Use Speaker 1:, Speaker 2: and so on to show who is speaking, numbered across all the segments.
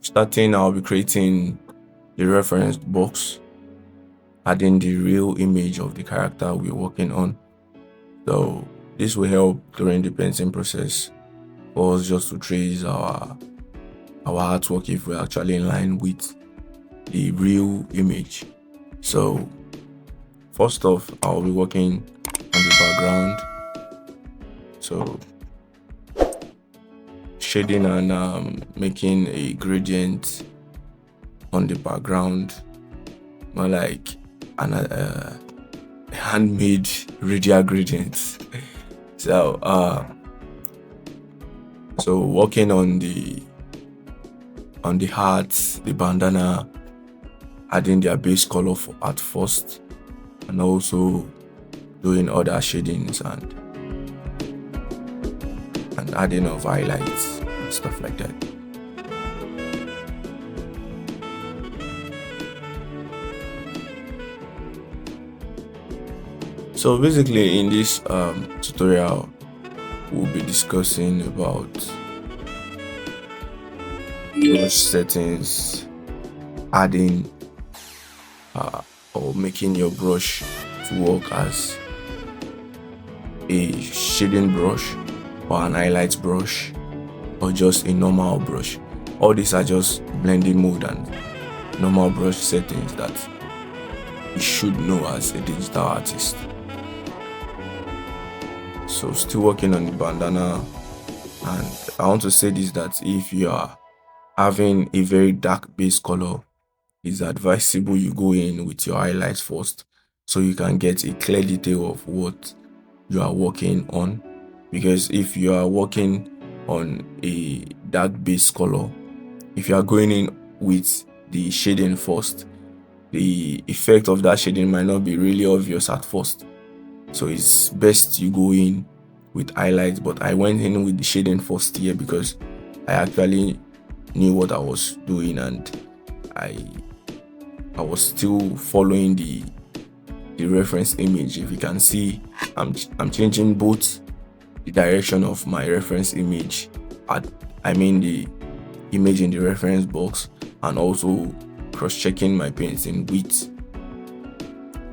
Speaker 1: Starting, I'll be creating the reference box, adding the real image of the character we're working on. So this will help during the painting process for us just to trace our artwork if we're actually in line with the real image. So first off, I'll be working on the background. So shading and making a gradient on the background, more like an handmade radial gradient. So working on the hearts, the bandana, adding their base color at first, and also doing other shadings and adding of highlights and stuff like that. So basically in this tutorial, we'll be discussing about brush settings, adding or making your brush to work as a shading brush or an highlights brush or just a normal brush. All these are just blending mode and normal brush settings that you should know as a digital artist. So still working on the bandana, and I want to say this, that if you are having a very dark base color, it's advisable you go in with your highlights first so you can get a clear detail of what you are working on. Because if you are working on a dark base color, if you are going in with the shading first, the effect of that shading might not be really obvious at first. So it's best you go in with highlights, but I went in with the shading first here because I actually knew what I was doing, and I was still following the reference image. If you can see, I'm changing both the direction of my reference image the image in the reference box, and also cross-checking my painting with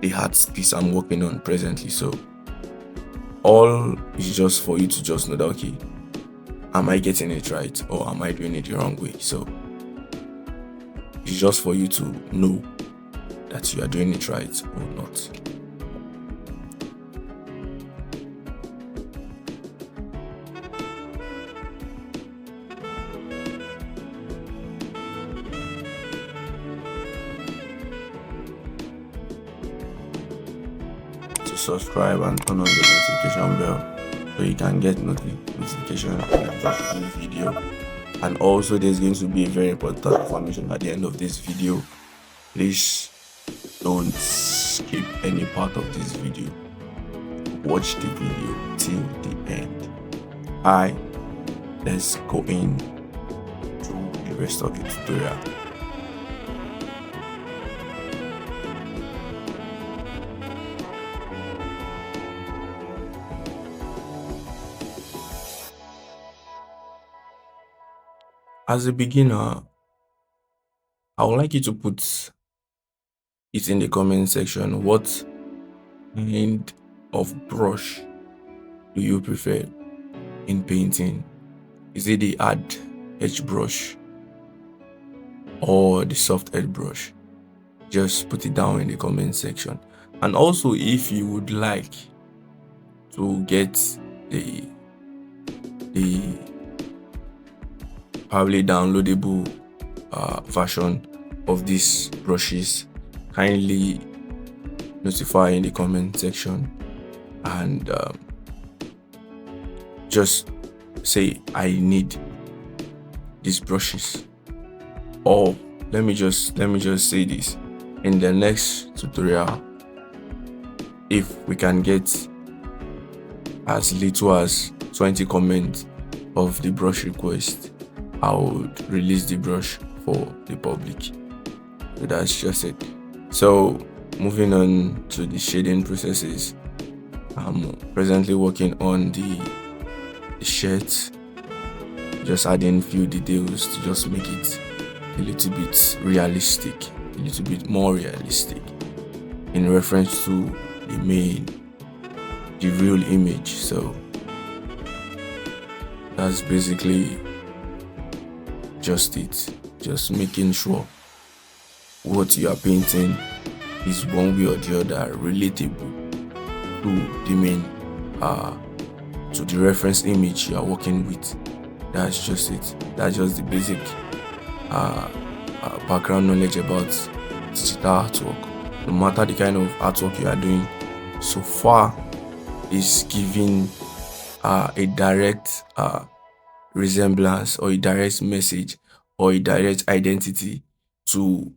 Speaker 1: the art piece I'm working on presently. So all is just for you to just know that, okay, am I getting it right or am I doing it the wrong way? So it's just for you to know that you are doing it right or not. Subscribe and turn on the notification bell so you can get notification when I drop a new video. And also there's going to be a very important information at the end of this video. Please don't skip any part of this video. Watch the video till the end. Let's go in to the rest of the tutorial. As a beginner, I would like you to put it in the comment section. What kind of brush do you prefer in painting? Is it the hard edge brush or the soft edge brush? Just put it down in the comment section. And also, if you would like to get the probably downloadable version of these brushes, kindly notify in the comment section and just say I need these brushes. Or let me just say this, in the next tutorial, if we can get as little as 20 comments of the brush request, I would release the brush for the public. So that's just it. So moving on to the shading processes, I'm presently working on the the shirt, just adding few details to just make it a little bit realistic, a little bit more realistic in reference to the real image. So that's basically just it. Just making sure what you are painting is one way or the other relatable to the main to the reference image you are working with. That's just it. That's just the basic background knowledge about digital artwork. No matter the kind of artwork you are doing, so far is giving a direct resemblance or a direct message or a direct identity to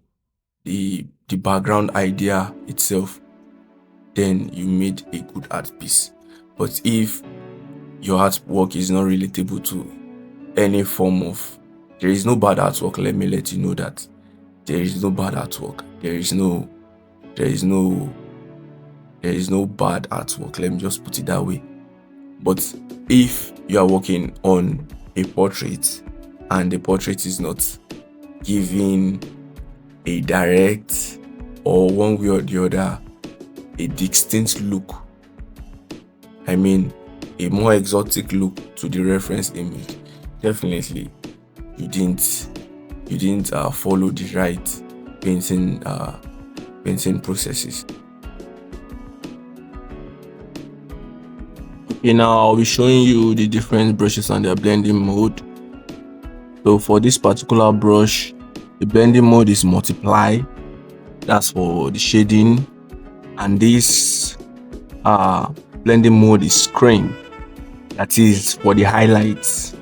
Speaker 1: the background idea itself, then you made a good art piece. But if your artwork is not relatable to any form of, there is no bad artwork. Let me let you know that there is no bad artwork. There is no bad artwork. Let me just put it that way. But if you are working on a portrait and the portrait is not giving a direct or one way or the other a distinct look, I mean a more exotic look to the reference image, definitely you didn't follow the right painting processes. Okay, now I'll be showing you the different brushes and their blending mode. So for this particular brush, the blending mode is multiply, that's for the shading, and this blending mode is screen, that is for the highlights.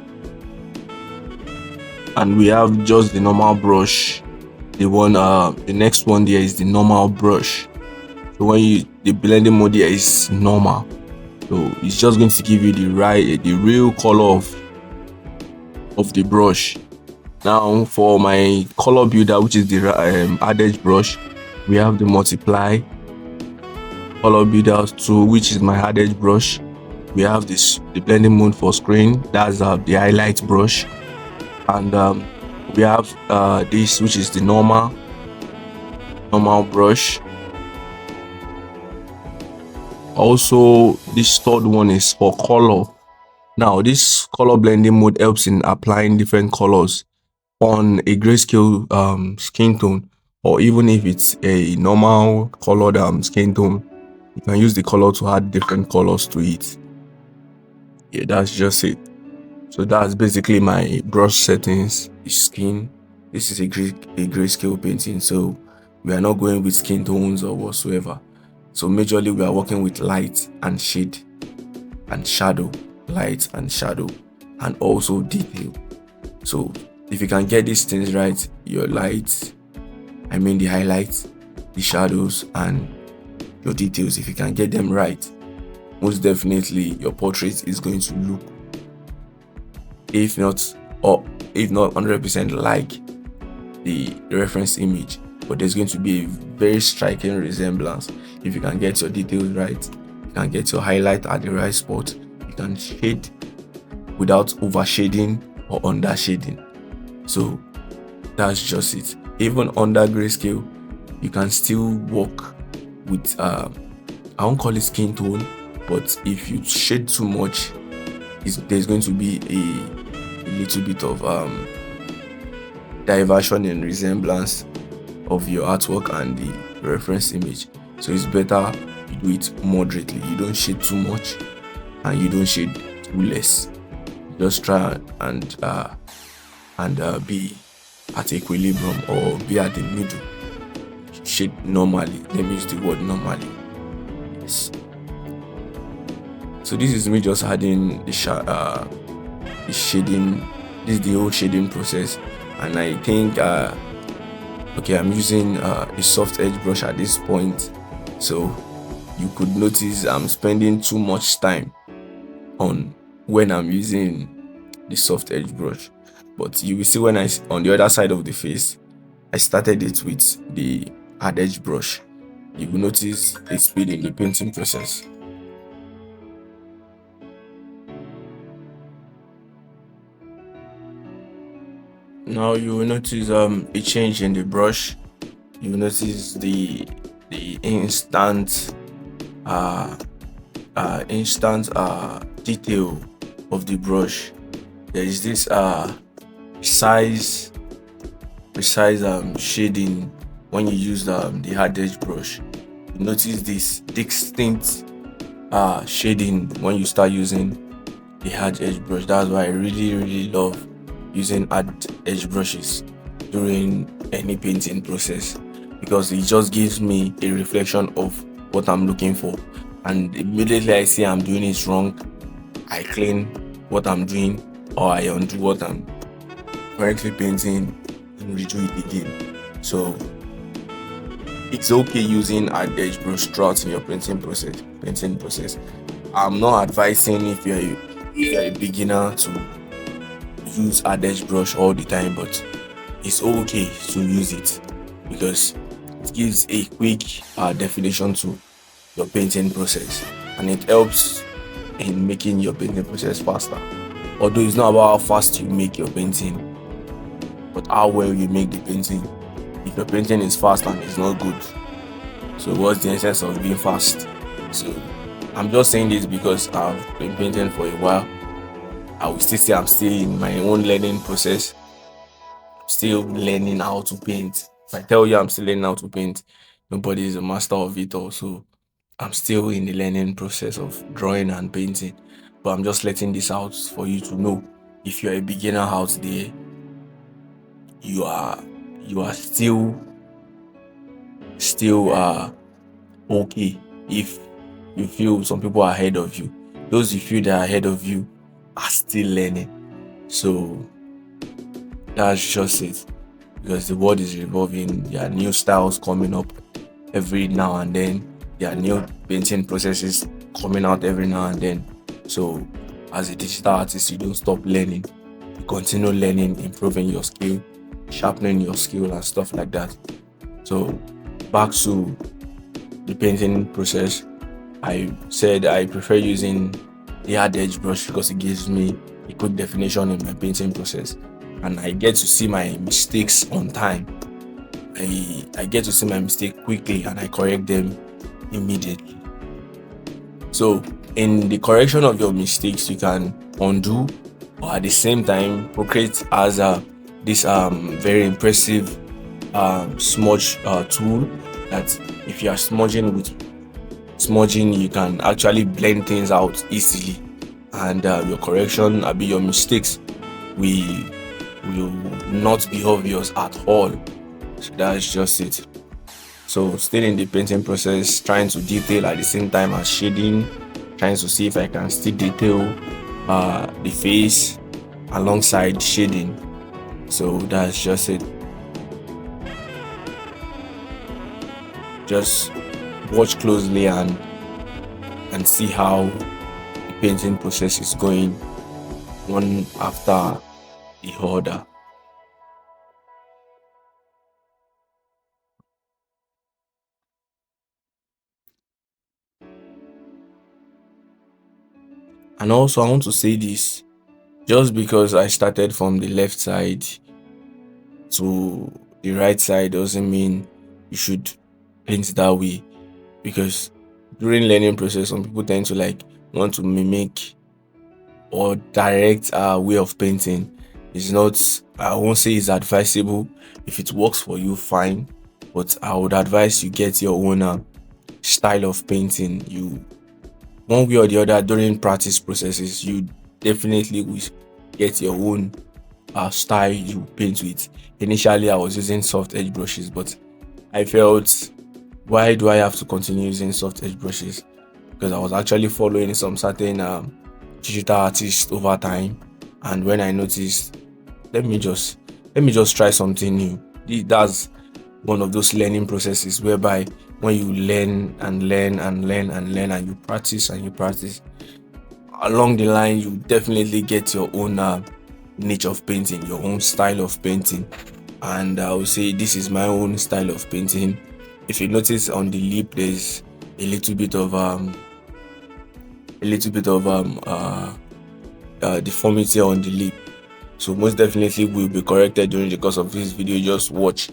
Speaker 1: And we have just the normal brush. The next one there is the normal brush. So when the blending mode here is normal, so it's just going to give you the real color of the brush. Now for my color builder, which is the added brush, we have the multiply color builder 2, which is my added brush. We have the blending mode for screen, that's the highlight brush, and we have this, which is the normal brush. Also, this third one is for color. Now this color blending mode helps in applying different colors on a grayscale skin tone, or even if it's a normal colored skin tone, you can use the color to add different colors to it. Yeah, that's just it. So that's basically my brush settings. The skin, this is a grayscale painting, so we are not going with skin tones or whatsoever. So majorly we are working with light and shade and shadow, light and shadow, and also detail. So if you can get these things right, your lights, I mean the highlights, the shadows, and your details, if you can get them right, most definitely your portrait is going to look, if not 100% like the reference image, but there's going to be a very striking resemblance. If you can get your details right, you can get your highlight at the right spot, you can shade without overshading or undershading. So that's just it. Even under grayscale, you can still work with I won't call it skin tone, but if you shade too much, there's going to be a little bit of diversion in resemblance of your artwork and the reference image. So it's better you do it moderately. You don't shade too much and you don't shade too less. Just try and be at equilibrium or be at the middle. Shade normally. Let me use the word normally. Yes. So this is me just adding the shading. This is the whole shading process, and I think okay, I'm using a soft edge brush at this point, so you could notice I'm spending too much time on when I'm using the soft edge brush. But you will see when on the other side of the face, I started it with the hard edge brush. You will notice a speed in the painting process. Now you will notice a change in the brush. You will notice the uh instant detail of the brush. There is this precise shading when you use the hard edge brush. You notice this distinct shading when you start using the hard edge brush. That's why I really love using hard edge brushes during any painting process, because it just gives me a reflection of what I'm looking for. And immediately I see I'm doing it wrong, I clean what I'm doing, or I undo what I'm currently painting and redo it again. So it's okay using hard edge brush throughout in your painting process. I'm not advising if you're a beginner to use hard edge brush all the time, but it's okay to use it because it gives a quick definition to your painting process, and it helps in making your painting process faster. Although it's not about how fast you make your painting, but how well you make the painting. If your painting is fast and it's not good, so what's the essence of being fast? So I'm just saying this because I've been painting for a while. I will still say I'm still in my own learning process. I'm still learning how to paint. If I tell you I'm still learning how to paint, nobody is a master of it all. So I'm still in the learning process of drawing and painting. But I'm just letting this out for you to know. If you're a beginner out there, you are still okay if you feel some people are ahead of you. Those you feel that are ahead of you are still learning. So that's just it. Because the world is revolving, there are new styles coming up every now and then. There are new painting processes coming out every now and then. So as a digital artist, you don't stop learning. You continue learning, improving your skill, sharpening your skill and stuff like that. So back to the painting process. I said I prefer using the hard edge brush because it gives me a quick definition in my painting process, and I get to see my mistakes on time. I get to see my mistake quickly and I correct them immediately. So in the correction of your mistakes, you can undo, or at the same time, Procreate has this very impressive smudge tool that if you are smudging, you can actually blend things out easily, and your correction, be your mistakes, will not be obvious at all. So that's just it. So still in the painting process, trying to detail at the same time as shading, trying to see if I can still detail the face alongside shading. So that's just it. Just watch closely and see how the painting process is going one after the other. And also I want to say this, just because I started from the left side to the right side doesn't mean you should paint that way, because during learning process some people tend to like want to mimic or direct way of painting. It's not, I won't say it's advisable. If it works for you, fine, but I would advise you get your own style of painting. You, one way or the other, during practice processes, you definitely will get your own style you paint with. Initially I was using soft edge brushes, but I felt, why do I have to continue using soft edge brushes? Because I was actually following some certain digital artists over time, and when I noticed, let me just try something new. That's one of those learning processes whereby when you learn and learn and learn and learn and you practice, along the line you definitely get your own niche of painting, your own style of painting. And I would say this is my own style of painting. If you notice on the lip, there's a little bit of deformity on the lip. So most definitely will be corrected during the course of this video. Just watch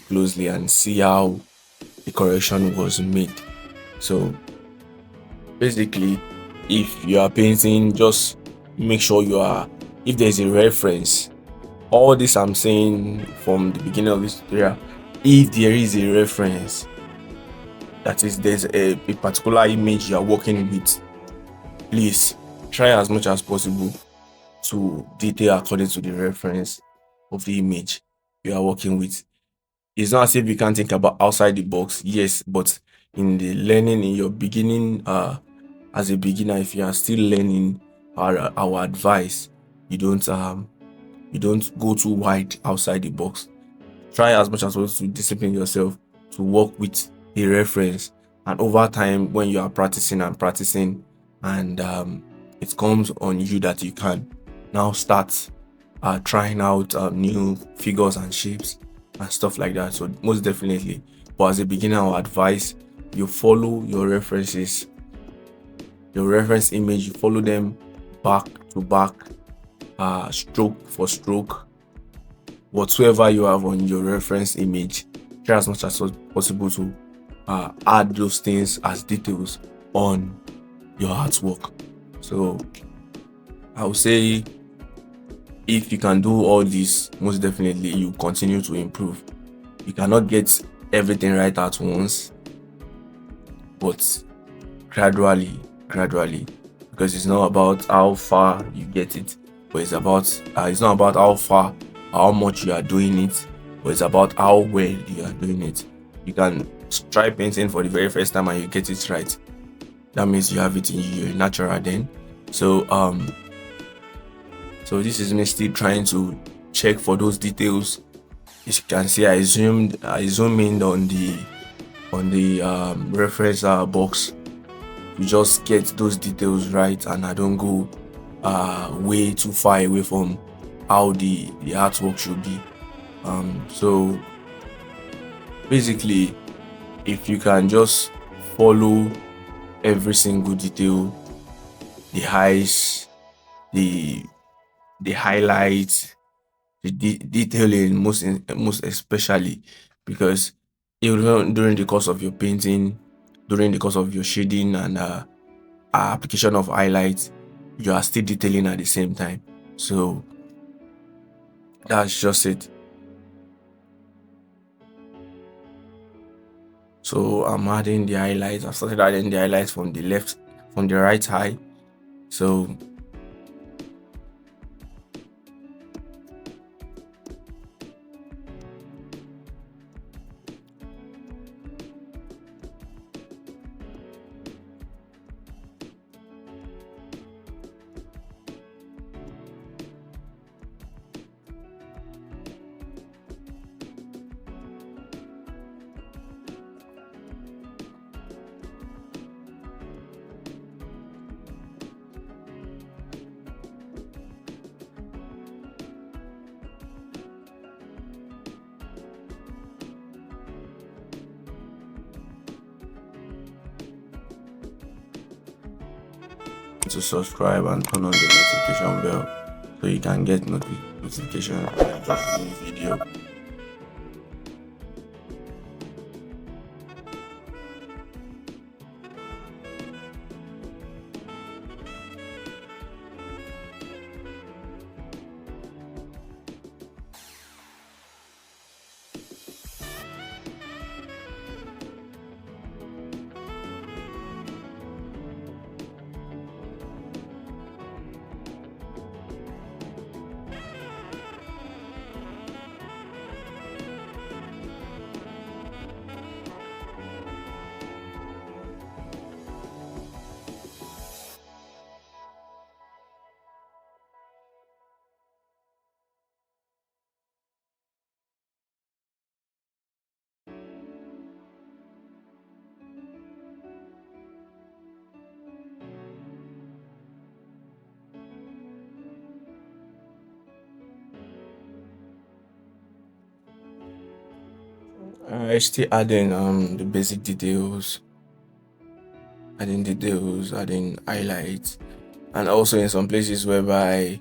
Speaker 1: closely and see how the correction was made. So basically, if you are painting, just make sure you are, if there's a reference, all this I'm saying from the beginning of this tutorial, if there is a reference, that is, there's a particular image you are working with, please try as much as possible to detail according to the reference of the image you are working with. It's not as if you can't think about outside the box, yes, but in the learning, in your beginning, as a beginner, if you are still learning, our advice, you don't go too wide outside the box. Try as much as possible to discipline yourself to work with a reference, and over time, when you are practicing and practicing, and it comes on you that you can now start trying out new figures and shapes and stuff like that. So most definitely, but as a beginner, I would advise you follow your references, your reference image, you follow them back to back, stroke for stroke, whatsoever you have on your reference image. Try as much as possible to add those things as details on your artwork. So I would say, if you can do all this, most definitely you continue to improve. You cannot get everything right at once, but gradually, because it's not about how far you get it, but it's not about how much you are doing it, but it's about how well you are doing it. You can try painting for the very first time and you get it right. That means you have it in you, you're natural then. So this is me still trying to check for those details. As you can see, I zoomed in on the reference box to just get those details right, and I don't go way too far away from how the artwork should be. So basically, if you can just follow every single detail, the highs, the highlights, the detailing, most especially, because even during the course of your painting, during the course of your shading and application of highlights, you are still detailing at the same time. So that's just it. So I'm adding the highlights. I started adding the highlights from the right eye. So to subscribe and turn on the notification bell so you can get notification when I drop a new video. I still adding the basic details, adding highlights, and also in some places whereby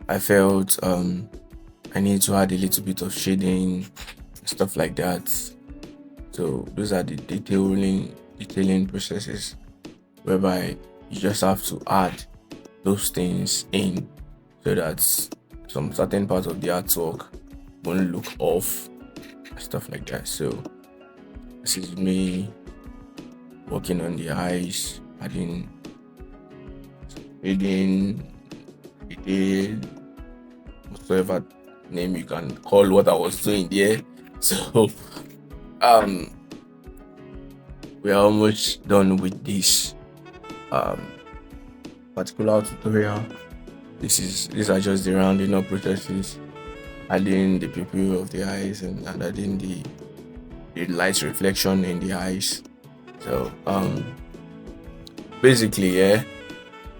Speaker 1: I felt I need to add a little bit of shading, stuff like that. So those are the detailing processes whereby you just have to add those things in so that some certain parts of the artwork won't look off, stuff like that. So this is me working on the eyes, adding detail, whatsoever name you can call what I was doing there. So we are almost done with this particular tutorial. These are just the rounding up processes, adding the pupil of the eyes and adding the light reflection in the eyes. So basically, yeah,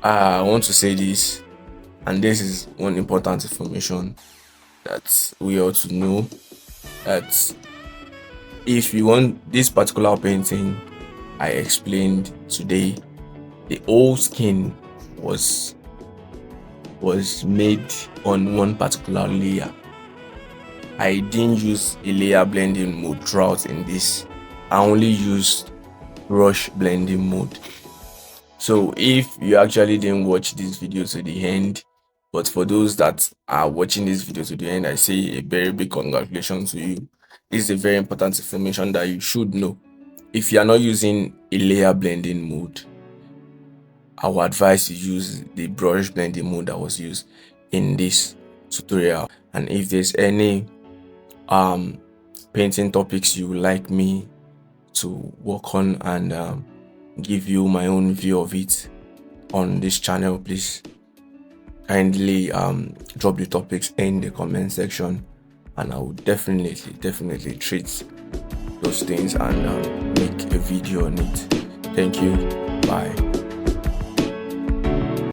Speaker 1: I want to say this, and this is one important information that we ought to know, that if you want this particular painting I explained today, the old skin was made on one particular layer. I didn't use a layer blending mode throughout in this. I only used brush blending mode. So if you actually didn't watch this video to the end, but for those that are watching this video to the end, I say a very big congratulations to you. This is a very important information that you should know. If you are not using a layer blending mode, I would advise you use the brush blending mode that was used in this tutorial. And if there's any painting topics you would like me to work on and give you my own view of it on this channel, please kindly drop the topics in the comment section, and I will definitely treat those things and make a video on it. Thank you. Bye.